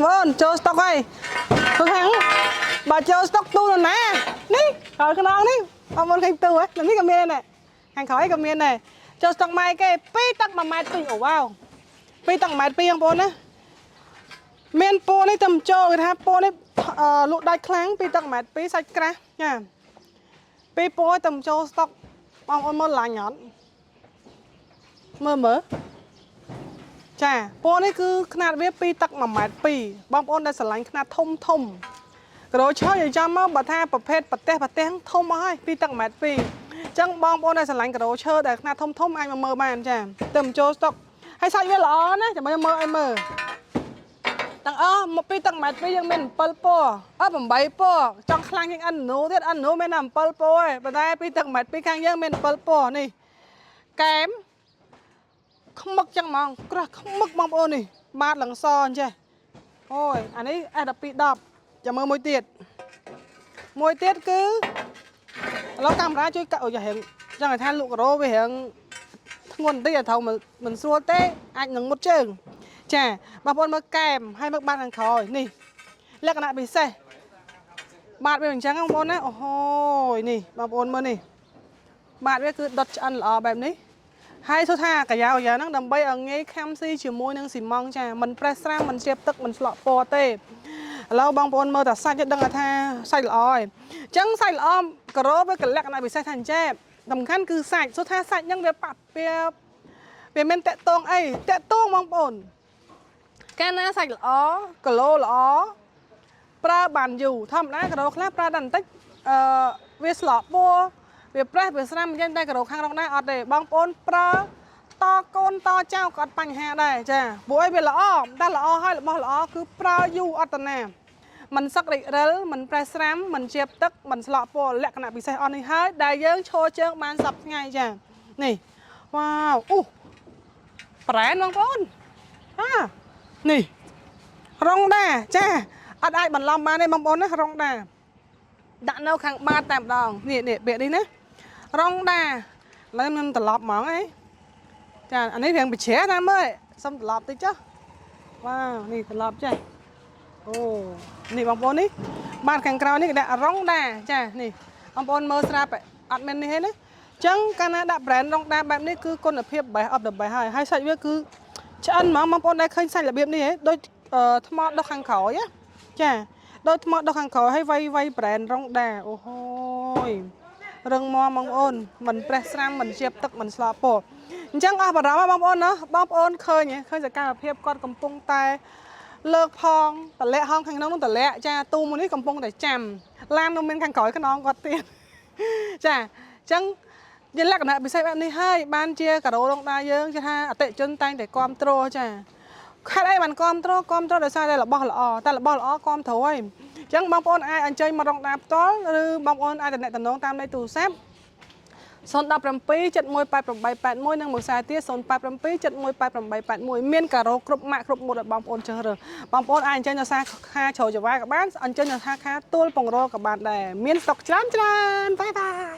ơn chơi stock ơi phương thắng bà chơi stock tu rồi nè ní rồi cái non ní ơn khanh tu ấy làm gì cầm miên này hàng khói cầm miên này chơi stock mai cái pi tắc mà mai pin ổ vào pi tắc mai pin bồn á miên bồn ấy tầm chơi cái ha bồn ấy lụa đai kháng pi tắc mai pi sạch ra nha pi bồn tầm chơi stock ơn mơ là nhọn mơ mởចាពណ៌នេះគឺຂនាតវា2ទឹក1ម៉ែត្រ2បងប្អូនដែលស្រឡាញ់ຂនាតធំធំក្រូឆើយចាំមកបើថាប្រភេទប្រទេសធំអស់ហើយ2ទឹក1ម៉ែត្រ2អញ្ចឹងបងប្អូនដែលស្រឡាញ់ក្រូឆើដែលຂនាតធំធំអាចមកមើលបានចាទៅបញ្ចូលស្តុកហើយសាច់វាល្អណាចាំមើលឲ្យមើលទាំងអស់មក2ទឹក1ម៉ែត្រ2យើងមាន7ពណ៌8ពណ៌ចង់ខ្លាំងជាងអិននូទៀតអិននូមានតែ7ពណ៌ឯងប៉ុន្តែ2ទឹក1ម៉ែត្រ2ខាងយើងមាន7ពណ៌នេះកែមខ្មឹកចឹងហ្មងក្រាស់ខ្មឹកបងប្អូននេះបាតលឹងសអញ្ចេះអូយអានេះ S1210 ចាំមើលមួយទៀតគឺឥឡូវកាមេរ៉ាជួយកាត់អូយរៀងចឹងឲ្យថាលក់ការ៉ូវារៀងធ្ងន់បន្តិចឲ្យត្រូវមិនស្រួលទេអាចនឹងមុតជើងចាបងប្អូនមើលកែមហើយមើលបាតខាងក្រោយនេះលក្ខណៈពិសេសបាតវាអញ្ចឹងបងប្អូនណាអូយនេះបងប្អូនមើលនេះបាតវាគឺដុតឆ្អិនល្អបែបនេះហើយសួរថាកាយ៉ាហ្នឹងដើម្បីឲ្យងាយខាំស៊ីជាមួយនឹងស៊ីម៉ងចាមិនប្រេះស្រាំមិនជ្រាបទឹកមិនស្លក់ពណ៌ទេឥឡូវបងប្អូនមើលតែសាច់ទៅដឹងថាសាច់ល្អហើយអញ្ចឹងសាច់ល្អការ៉ូវាកលក្ខណៈពិសេសថាអញ្ចេះសំខាន់គឺសាច់សួរថាសាច់ហ្នឹងវាប៉ាត់វាមានតាក់តងអីតាក់តងបងប្អូនកាលណាសាច់ល្អគីឡូល្អប្រើបានយូរធម្មតាការ៉ូខ្លះប្រើដល់បន្តិចវាស្លក់ពណ៌វាប្រេះវាស្រាំអញ្ចឹងតែការ៉ូខាងក្នុងដែរអត់ទេបងប្អូនប្រើតកូនតចៅក៏អត់បញ្ហាដែរចាព្រោះអីវាល្អតែល្អហើយរបស់ល្អគឺប្រើយូរអត់តាណាមិនសឹករិចរិលមិនប្រេះស្រាំមិនជាបទឹកមិនស្លក់ពណ៌លក្ខណៈពិសេសអស់នេះហើយដែលយើងឈរជើងបានសប្តាហ៍ថ្ងៃចានេះវ៉ាវអូប្រែនបងប្អូននេះរងដាចាអត់អាចបន្លំបានទេបងប្អូនណារងដាដាក់នៅខាងបាតតែម្ដងនេះពាក្យនេះណារងដាឡើយខ្ញុំត្រឡប់ហ្មងអីចាអានេះរៀងបច្ច្រាតាមមើលសុំត្រឡប់តិចចុះវ៉ាវនេះត្រឡប់ចេះអូនេះបងប្អូននេះបាតខាងក្រោយនេះគេដាក់រងដាចានេះបងប្អូនមើលស្រាប់អត់មាននេះទេណាអញ្ចឹងកាលណាដាក់ brand រងដាបែបនេះគឺគុណភាព best of the best ហើយសាច់វាគឺឆ្អិនហ្មងបងប្អូនដែលឃើញសាច់របៀបនេះហ៎ដូចថ្មដុសខាងក្រោយចាដូចថ្មដុសខាងក្រោយហើយវៃ brand រងដាអូហូយរឹងមាំបងប្អូនមិនប្រេះស្រាំមិនជាបទឹកមិនស្លក់ពណ៌អញ្ចឹងអស់បារម្ភបងប្អូនណាបងប្អូនឃើញសកម្មភាពគាត់កំពុងតែលើកផងតលាក់ហងខាងក្នុងនោះតលាក់ចាទូមួយនេះកំពុងតែចាំឡាននោះមានខាងក្រោយខ្នងគាត់ទៀតចាអញ្ចឹងជាលក្ខណៈពិសេសបែបនេះហើយបានជាការ៉ូរងដាយើងគេថាអតិជនតែងតែគាំទ្រចាខេត្តអីបានគាំទ្រដោយសារតែរបស់ល្អតែរបស់ល្អគាំទ្រហើយអញ្ចឹងបងប្អូនអាចអញ្ជើញមករងដាផ្ទាល់ឬបងប្អូនអាចតំណងតាមលេខទូរស័ព្ទ017718881និងមួយខ្សែទៀត087718881មានការ៉ូគ្រប់ម៉ាកគ្រប់ម៉ូតឲ្យបងប្អូនជ្រើសរើសបងប្អូនអាចអញ្ជើញទៅសាខាជ្រោយចង្វាក៏បានអញ្ជើញទៅសាខាទួលពងរក៏បានដែរមានស្តុកច្រើនបាយបាយ